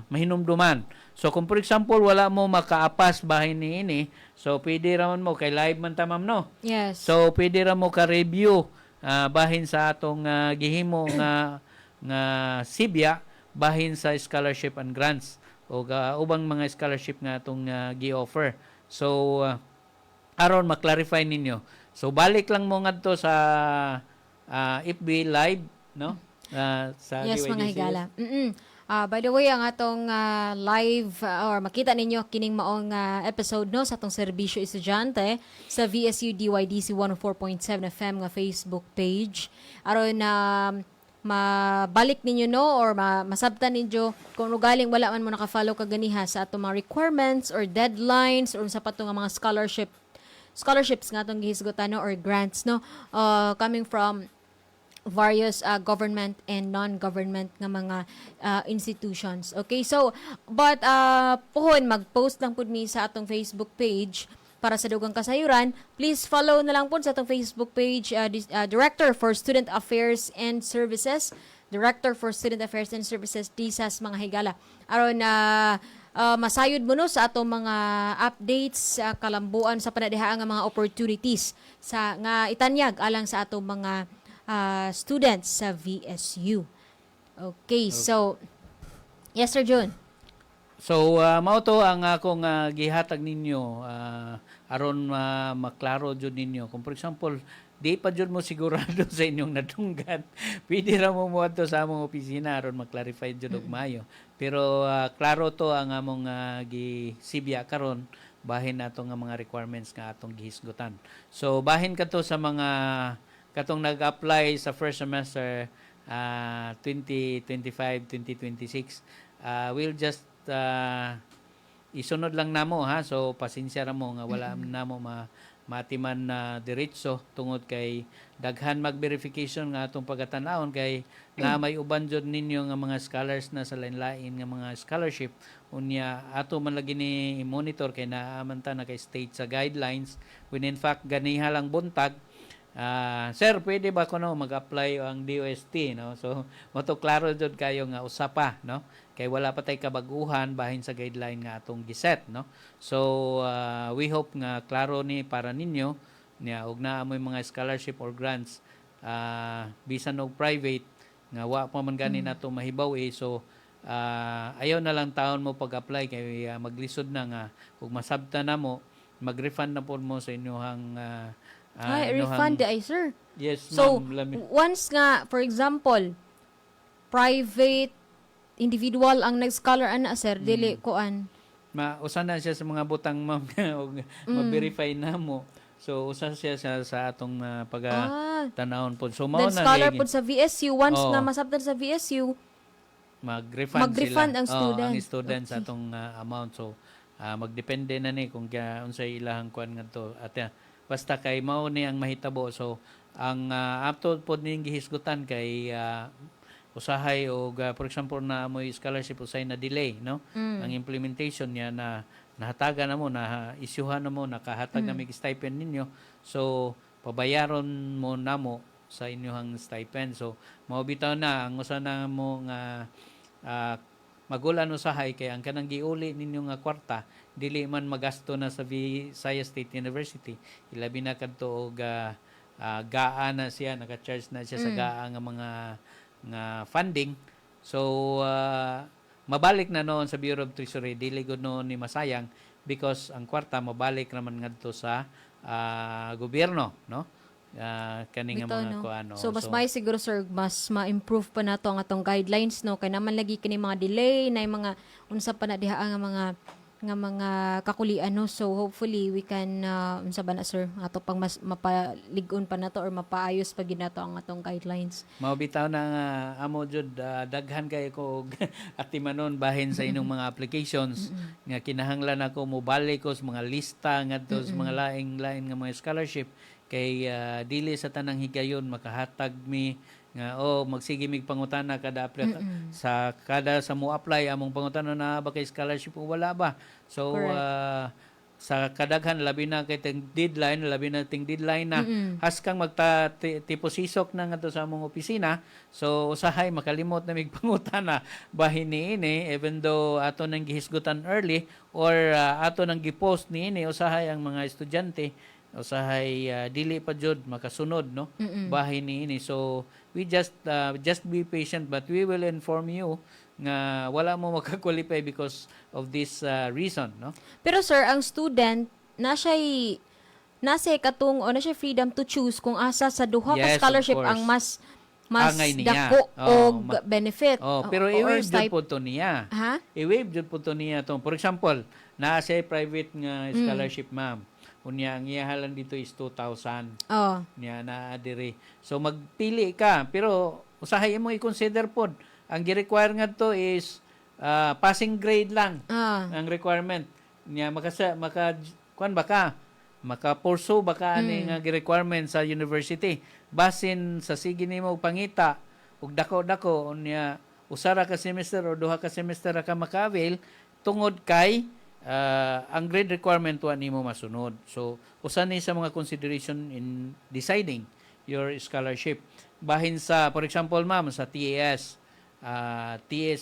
mahinumduman. So kung for example wala mo makaapas bahin niini, so pwede ra man mo kay live man tamam no. Yes. So pwede ra mo ka review bahin sa atong gihimo nga Sibya bahin sa scholarship and grants o ubang mga scholarship nga atong gi-offer. So aron ma-clarify ninyo. So balik lang mo ngadto sa FB live, no? Sa Yes, DYDCS. mga higala. By the way, ang atong live or makita ninyo kining maong episode no sa atong serbisyo estudyante sa VSU DYDC 104.7 FM nga Facebook page. Aron na mabalik ninyo no or masabtan ninyo kung galing wala man mo naka-follow kaganiha sa atong mga requirements or deadlines or sa patong mga scholarships nga atong gihisgutan no or grants no coming from various government and non-government nga mga institutions. Okay, so but pohon mag-post lang pud mi sa atong Facebook page para sa dugang kasayuran. Please follow na lang po sa atong Facebook page Director for Student Affairs and Services, DSAS mga higala. Aron masayod mo no sa atong mga updates sa kalambuan sa panadihaan nga mga opportunities sa nga itanyag alang sa atong mga students sa VSU. Okay, so yes Sir Jun. So mao to ang akong gihatag ninyo aron maklaro jud ninyo. Kung for example, di pa jud mo sigurado sa inyong nadunggan, pwede ra mo moadto sa among opisina aron ma-clarify jud og maayo. Pero klaro to ang among gisibya karon bahin nato nga mga requirements nga atong gihisgutan. So bahin kato sa mga katong nag-apply sa first semester 2025-2026. We'll just isunod lang namo ha. So pasensya ra mo nga wala namo matiman na diretso tungod kay daghan mag-verification nga atong pagatan-awon kay na may uban jud ninyo nga mga scholars na sa lain-lain nga mga scholarship unya ato man lagi ni monitor kay naaman ta na kay state sa guidelines when in fact ganiha lang buntag. Sir, pwede ba kuno mag-apply ang DOST, no? So moto klaro jud kayo nga usapa, no? Kay wala pa tay kabaguhan bahin sa guideline nga atong giset, no? So we hope nga klaro ni para ninyo niya ug naa mo mga scholarship or grants bisan og private nga wa pa man gani nato mahibaw so ayaw na lang taon mo pag-apply kay maglisod na nga ug masabta na mo mag-refund na po mo sa inyohang refund ay sir. Yes, so ma'am. once nga for example private individual ang nag-scholar ana sir dili koan usa na siya sa mga butang ma'am og ma-verify na mo. So usa siya sa atong pag-tanawon po. So mao then na scholar po sa VSU once nga masabtan sa VSU mag-refund sila. Ang students okay. atong amount. So magdepende na ni kung unsay ilahang kuan ngadto at basta kay mao ni ang mahitabo. So ang apto pod ning gihisgutan kay usahay o for example na amoy scholarship usay na delay no ang implementation niya na nahatagan na mo na isyuhan na mo nakahatag na mig stipend ninyo so pabayaron mo namo sa inyohang stipend so mao bitaw na ang usa na mo nga magulan usahay kay ang kanang giuli ninyo nga kwarta dili man magasto na sa Visayas State University ilabi na kadto og gaa na siya naka-charge na siya sa gaa nga mga nga funding so mabalik na noon sa Bureau of Treasury dili gud noon ni masayang because ang kwarta mabalik naman ngadto sa gobyerno no kaning nga Bitaw, mga no? kuano. So mas may siguro sir mas ma-improve pa nato ang atong guidelines no kay naman lagi kini mga delay na yung mga unsa pa na diha nga mga kakulian no. So hopefully we can unsa ba na sir ato pang mas mapalig-on pa nato or mapaayos pa gid nato ang atong guidelines. Mao bitaw na nga amo jud daghan kay ko og atimanon bahin sa inyong mga applications nga kinahanglan ako mobalik ko sa mga lista ngadto sa mga laing-lain nga mga scholarship kay dili sa tanang higayon makahatag mi nga magsige mig pangutana kada sa mo apply among pangutana na ba kay scholarship o wala ba. So sa kadaghan labi na kay deadline na haskang magta-tiposisok na ngadto sa among opisina. So usahay makalimot na mig pangutana bahin niini even though ato nang gihisgutan early or ato nang gipost niini usahay ang mga estudyante usahay dili pa jud makasunod no bahin niini. So we just be patient but we will inform you nga wala mo makakwalify because of this reason no. Pero sir, ang student nasa katong o na siya freedom to choose kung asa sa duha Yes, ka scholarship of course. ang mas Angay niya. dako og Ma- benefit. pero or i-waive jud stip- po to niya. Ha? I-waive jud po to niya to. For example, naa siya private nga scholarship ma'am. Unya ang iyahalan dito is 2,000. Oh. Niya na diri. So magpili ka pero usahay mo i-consider pod ang gi-require nga to is passing grade lang ang requirement niya kuan baka maka-pursue baka ani nga gi-requirement sa university basin sa sige nimo og pangita ug dako-dako niya usara ka semester o duha ka semester ra ka maka-avail tungod kay ang grade requirement wa nimo masunod. So usa ni sa mga consideration in deciding your scholarship bahin sa for example ma'am sa TAS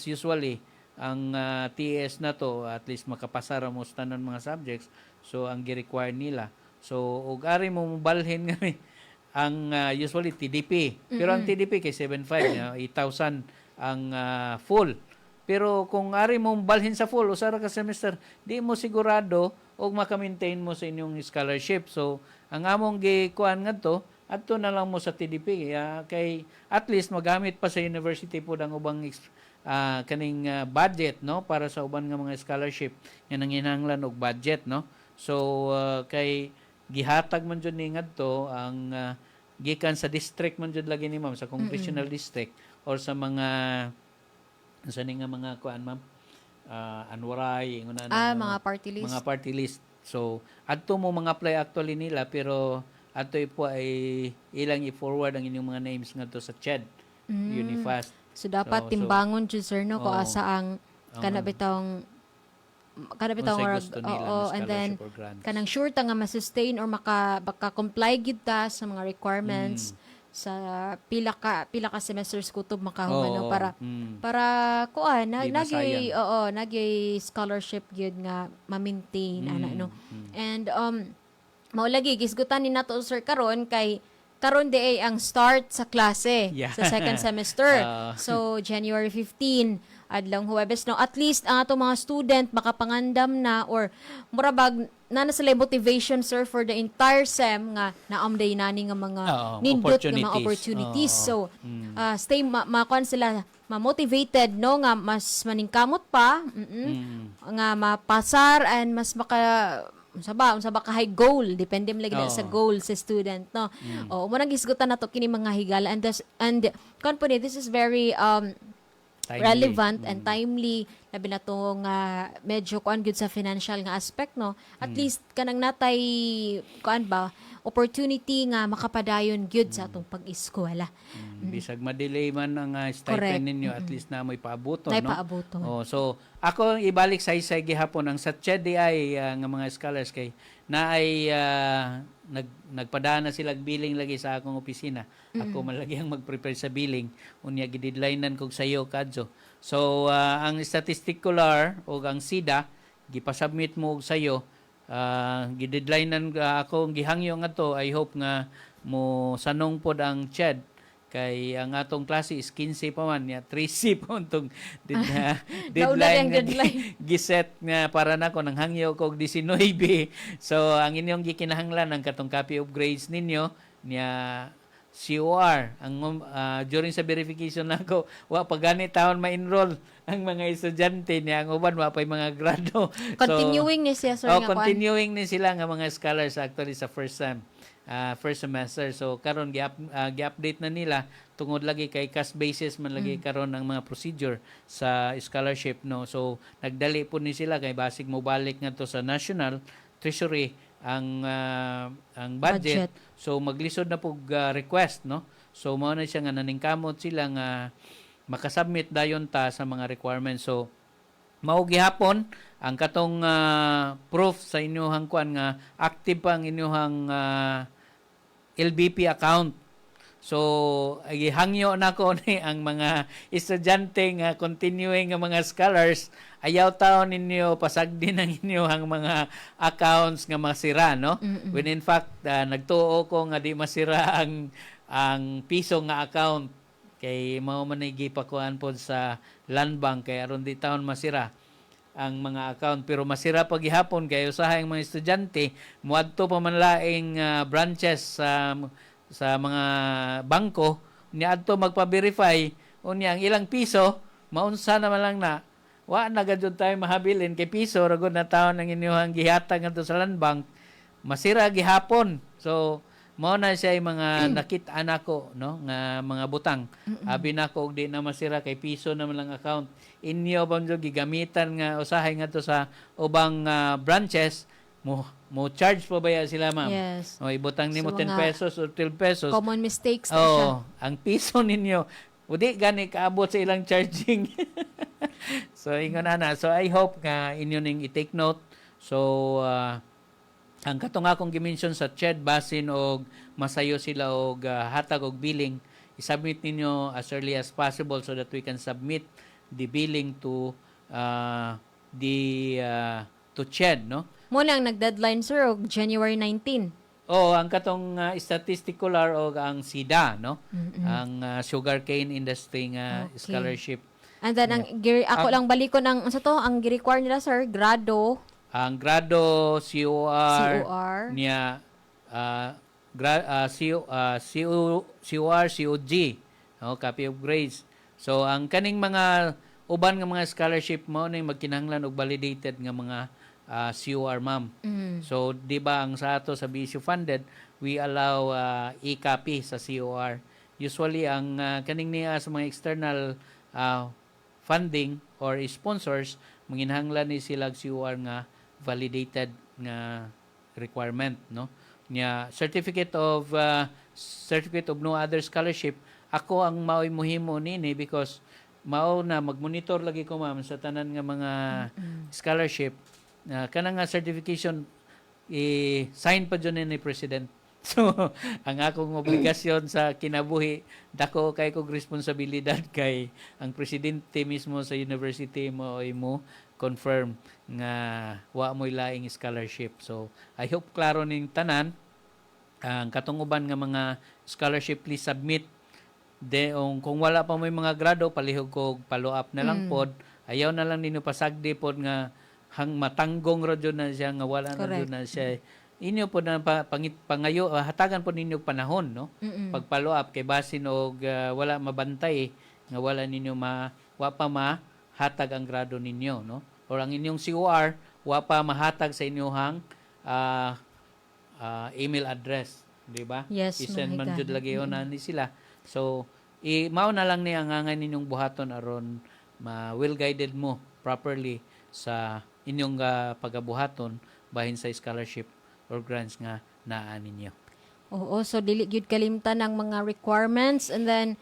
usually ang TAS na to at least makapasa ra mo sa tanan mga subjects so ang gi-require nila. So ug ari mo mobalhin nga ang usually TDP pero ang TDP kay 7,500 8,000 ang full. Pero kung ari mo balhin sa full usara ka semester, di mo sigurado og maka-maintain mo sa inyong scholarship. So ang among gikuan ngadto adto na lang mo sa TDP kay at least magamit pa sa university pud ang ubang kaning budget no para sa uban nga mga scholarship nga nanginahanglan og budget no. So kay gihatag man jud ni ngadto ang gikan sa district man jud lagi ni ma'am sa congressional district or sa mga sa nga mga kuan ma'am anwaray mga party list. Mga party list. So adto mo mga apply actually nila pero adto po ay ilang i-forward ang inyong mga names ngadto sa CHED Unifast. So dapat timbangon jud sir no ko asa ang kanabitong and then kanang sure ta nga ma-sustain or maka-comply gid ta sa mga requirements sa pila ka semesters kutob makahuman no para kuan nagi scholarship gyud nga ma-maintain ana no. And mao lagi gisgutan ni nato sir karon di ang start sa klase sa second semester. So January 15 adlong Huwebes no at least ang ato mga student makapangandam na or murabag na sila motivation sir for the entire sem nga naamday nani nga mga nindot nga mga opportunities. So stay makuan sila ma-motivated no nga mas maningkamot pa nga mapasar and mas maka unsa ba ka high goal depende man lagi sa goal sa student no. Mo nang gisgutan nato kini mga higala and company this is very timely. Relevant and timely labi na to nga medyo kuan gyud sa financial nga aspect no. At least kanang natay kuan ba opportunity nga makapadayon gyud sa atong pag-eskwela. Bisag ma-delay man ang stipend ninyo at least na may paaboton no. Paaboton. So ako ibalik sa isay gihapon ang sa CHED nga mga scholars kay na ay nagpadana sila billing lagi sa akong opisina. Ako man lagi ang mag-prepare sa billing unya gi-deadlinean kog sayo kadto. So ang statistical o ang SIDA gipasubmit mo og sayo gi-deadlinean ako gihangyo ngadto. I hope nga mo sanong pod ang CHED kay ang atong klase is 15 pa man ya 3C pa untong deadline giset nga para nako nang hangyo kog 19. So ang inyong gikinahanglan ang katong copy of grades ninyo niya COR during sa verification nako wa pa gani taon ma-enroll ang mga estudyante niya ang uban wa pa mga grado. Continuing ni siya, sir, nga kuan. Continuing ni sila nga mga scholars actually sa first semester. So karon gi-update na nila tungod lagi kay cash basis man lagi karon ang mga procedure sa scholarship, no. So nagdali po ni sila kay basig mo balik ngadto sa National Treasury ang budget. So maglisod na po request, no. So mao na siya nga naningkamot sila nga makasubmit dayon ta sa mga requirements. So mao gihapon ang katong proof sa inyong kuan nga active pa ang inyong LBP account. So gihangyo nako ni ang mga estudyante nga continuing nga mga scholars ayaw taon ninyo pasagdi ng inyong mga accounts nga masira, no. When in fact nagtuo ko nga di masira ang piso nga account kay mao man ay gipakuan pod sa Land Bank kay aron di taon masira ang mga account, pero masira pa gihapon kay usahay ang mga estudyante muadto pa man laing branches sa mga bangko niadto magpa-verify unya ang ilang piso maunsa naman lang na wa na gadud tayo mahabilin kay piso ragod na taon ang inyong gihatag ngadto sa Land Bank masira gihapon. So mao na siya yung mga nakita nako, no, nga mga butang. Abi nako og di na masira kay piso naman lang account. Inyo bang gigamitan nga usahay ngadto sa ubang branches mo charge pa ba sila, ma'am? Yes. O ibutang nimo So, 10 pesos or 12 pesos. Common mistakes na siya. Ang piso ninyo udi gani kaabot sa ilang charging. So ingon ana. So I hope nga inyo ning i-take note. So ang katong akong gimension sa CHED basin og masayo sila og hatag og billing, i-submit ninyo as early as possible so that we can submit the billing to to CHED, no. Mo lang nag-deadline, sir, og January 19. Ang katong statistical og ang SIDA, no. Ang sugarcane industry nga scholarship. And then ako lang balikon ang sa to ang gi-require nila, sir, grado. Ang grado COR niya COR COG, copy of grades. So ang kaning mga uban nga mga scholarship mo na magkinahanglan og validated nga mga COR, ma'am. So di ba ang sa ato sa BSU funded we allow e-copy sa COR. Usually ang kaning niya sa mga external funding or sponsors manginahanglan ni sila COR nga validated nga requirement, no. Nya certificate of no other scholarship ako ang mao'y muhimo nini because mao na magmonitor lagi ko, ma'am, sa tanan nga mga scholarship kanang nga certification sign pa dyan ni President. So ang akong obligasyon sa kinabuhi dako kay kog responsibilidad kay ang presidente mismo sa university mo confirm nga wa mo'y laing scholarship. So I hope klaro ning tanan ang katong uban nga mga scholarship, please submit kung wala pa may mga grado palihog kog follow up na lang pod. Ayaw na lang ninyo pasagdi pod nga hang matanggong radyo na siya nga wala na radyo na siya. Inyo po na pangayo hatagan po ninyo panahon, no. Pag follow up kay basin og wala mabantay nga wala ninyo wa pa mahatag ang grado ninyo, no. Or ang inyong COR wa pa mahatag sa inyong email address, di ba? Yes, I-send man jud lagi na ni sila. So mao na lang ni ang angay ninyong buhaton aron well guided mo properly sa inyong pagabuhaton bahin sa scholarship or grants nga naa ninyo. Oo, so dili gyud kalimtan ang mga requirements, and then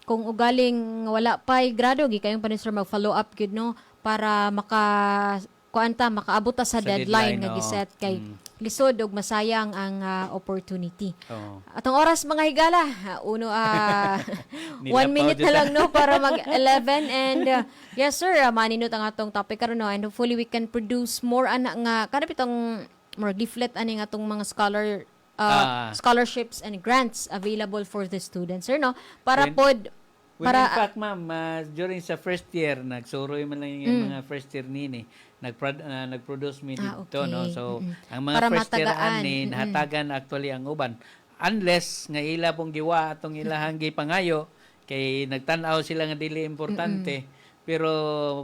kung ugaling wala pa'y grado gi kayong panisir mag-follow up gyud, no, para makaabot ta sa deadline nga giset kay lisod og masayang ang opportunity. Atong oras mga higala, 1 minute na lang, no, para mag-11, and yes sir, maninot ang atong topic karon, no, and hopefully we can produce more ana nga kanap itong more leaflet ani nga atong mga scholarships and grants available for the students, sir, no, para in fact, ma'am, during sa first year, nagsuroy man lang yung mga first year nini, nag-produce me dito, no? So, ang mga para first year matagaan. hatagan actually ang uban. unless nga ila pong giwa atong ilahang gipangayo kay nagtan-aw sila nga dili importante. Pero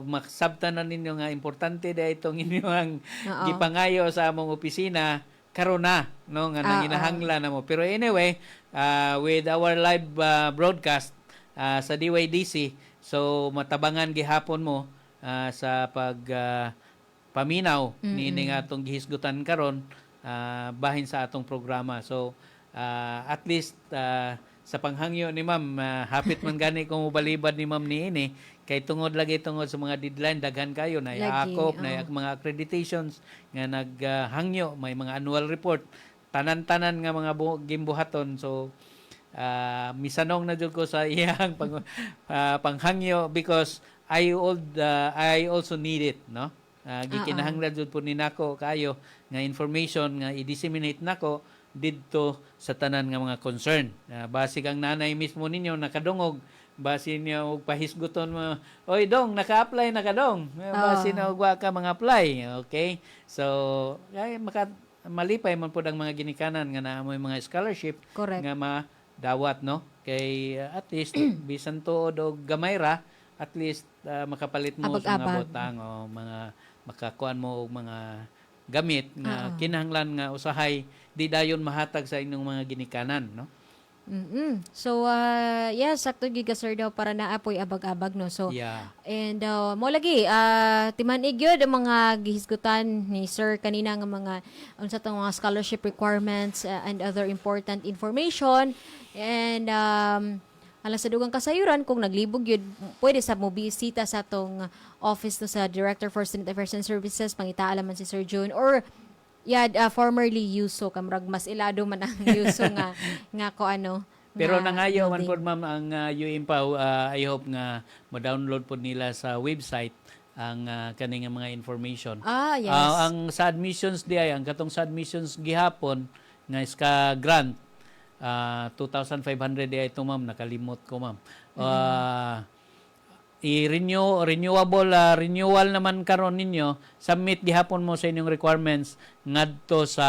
maksabtan na ninyo nga importante da itong inyong Oo. gipangayo sa among opisina karon na no nga nanginahanglan na mo. Pero anyway, with our live broadcast sa DYDC, so matabangan gihapon mo sa pag paminaw niini nga atong gihisgutan karon bahin sa atong programa. So at least sa panghangyo ni ma'am, hapit man gani kung balibad ni ma'am niini kay tungod tungod sa mga deadline daghan kayo na yakop na mga accreditations nga naghangyo, may mga annual report tanan-tanan nga mga gimbuhaton. So misanong na jud ko sa iyang panghangyo because I also need it, no? Gikinahanglan jud po ni nako kayo nga information nga i-disseminate nako didto sa tanan nga mga concern. Basig ang nanay mismo ninyo nakadungog, basi niya og pahisguton mo, oy dong naka-apply na ka dong. Basi na og wa ka mga apply. Okay? So, malipay man pud ang mga ginikanan nga naamoy mga scholarship. Correct. Nga madawat, no? Kay at least bisan tuod og gamay ra, at least makapalit mo sa mga botang o mga makakuan mo og mga gamit nga kinahanglan nga usahay di dayon mahatag sa inyong mga ginikanan, no? So sakto giga sir daw para naapoy abag-abag, no. So and mo lagi timanig gyud ang mga gihisgutan ni sir kanina nga mga unsa tong mga scholarship requirements and other important information. And alas sa dugang kasayuran kung naglibog yun, pwede sa mo bisita sa atong office to sa Director for Student Affairs and Services, pangitaala man si Sir June, or formerly Yuso, kamrag mas ilado man ang Yuso nga ko ano. Pero nga nangayo man building. po ma'am ang UIMPAW, I hope nga mo-download po nila sa website ang kaning mga information. Yes. Ang sa admissions di ay ang katong sa admissions gihapon nga iska grant 2,500 di ay ito ma'am, nakalimot ko ma'am. Renewal naman karon ninyo, submit gihapon mo sa inyong requirements ngadto sa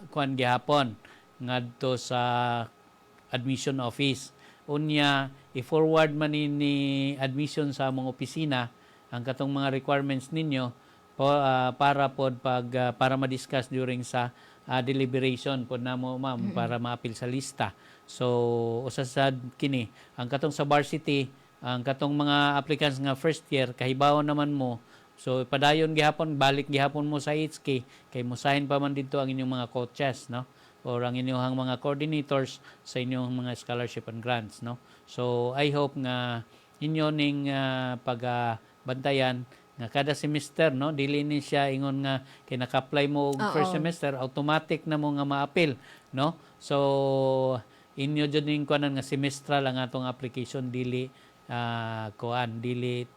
gihapon ngadto sa admission office. Unya i-forward man ni admission sa among opisina ang katong mga requirements ninyo para ma-discuss during sa deliberation pod namo ma'am para maapil sa lista. So usasad kini ang katong sa varsity, ang katong mga applicants nga first year kahibawon naman mo, so padayon gihapon, balik gihapon mo sa HK kay mosahin pa man didto ang inyong mga coaches, no, or ang inyong mga coordinators sa inyong mga scholarship and grants, no. So I hope nga inyo ning pagbantayan nga kada semester, no, dili ni siya ingon nga kay naka-apply mo og first semester automatic na mo nga ma-appeal, no. So inyo jud ning kuanan nga semestral ang atong application, dili dili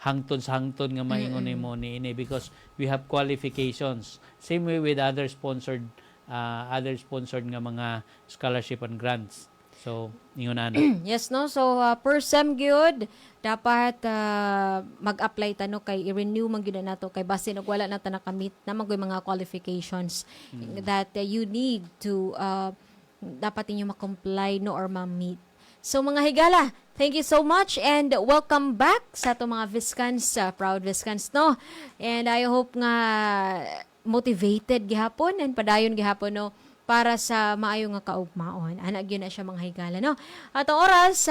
hangtod sa hangtod nga maingon mo ni because we have qualifications, same way with other sponsored nga mga scholarship and grants. So ingon ana. Yes, no. So per sem gyud dapat mag-apply tano kay i-renew man gyud nato kay basin og wala na ta nakamit na magoy mga qualifications that you need to dapat inyo ma-comply no or ma-meet. So mga higala, thank you so much and welcome back sa ato mga Viscans, proud Viscans, no. And I hope nga motivated gihapon and padayon gihapon, no, para sa maayo nga kaugmaon. Ana gyud na siya mga higala, no. At ang oras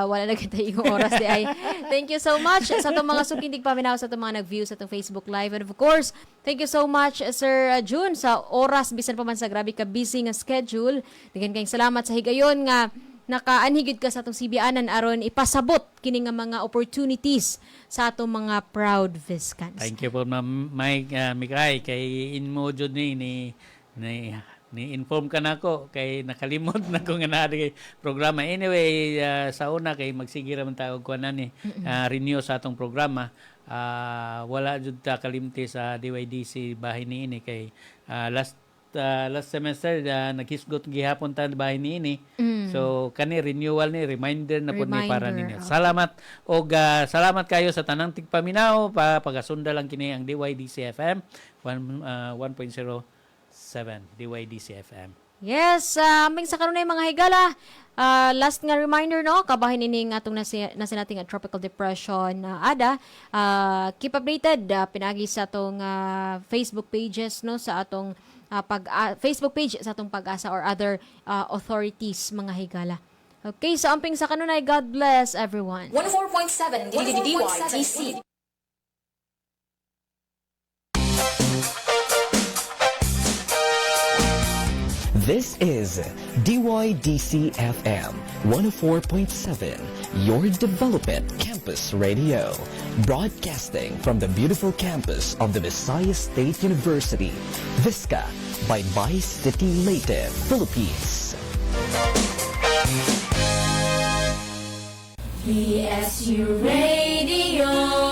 wala na kita yung oras di ay. Thank you so much sa itong mga sukindig paminaw, sa itong mga nag-view sa itong Facebook Live. And of course, thank you so much Sir June sa oras bisan pa man sa grabe ka busy nga schedule. Daghang kayong salamat sa higayon nga nakaanhigid ka sa atong CBN aron ipasabot kini nga mga opportunities sa atong mga proud Viscans. Thank you po Ma'am Mike Mikay kay inmo jud ni inform ka nako kay nakalimot na ko nga naa kay programa. Anyway, sa una kay magsigira man ta og kuan ni renew sa atong programa. Wala jud ta kalimti sa DYDC bahin niini kay last semester naghisgot gihapon ta bahin niini. So kani renewal ni reminder na pud ni para ninyo. Salamat og salamat kayo sa tanang tigpaminaw pagasunda lang kini ang DYDC FM 1.07 DYDC FM. Yes, aming sa kanunay mga higala. Last nga reminder no, kabahin ini nga atong nasa nating tropical depression ada. Keep updated pinagi sa atong Facebook pages no sa atong Facebook page sa atong pag-asa or other authorities mga higala. Okay, so amping sa kanunay, God bless everyone. 104.7 DYTC. This is DYDC FM 104.7, your development campus radio. Broadcasting from the beautiful campus of the Visayas State University, Visca, by Vice City, Leyte, Philippines. PSU Radio.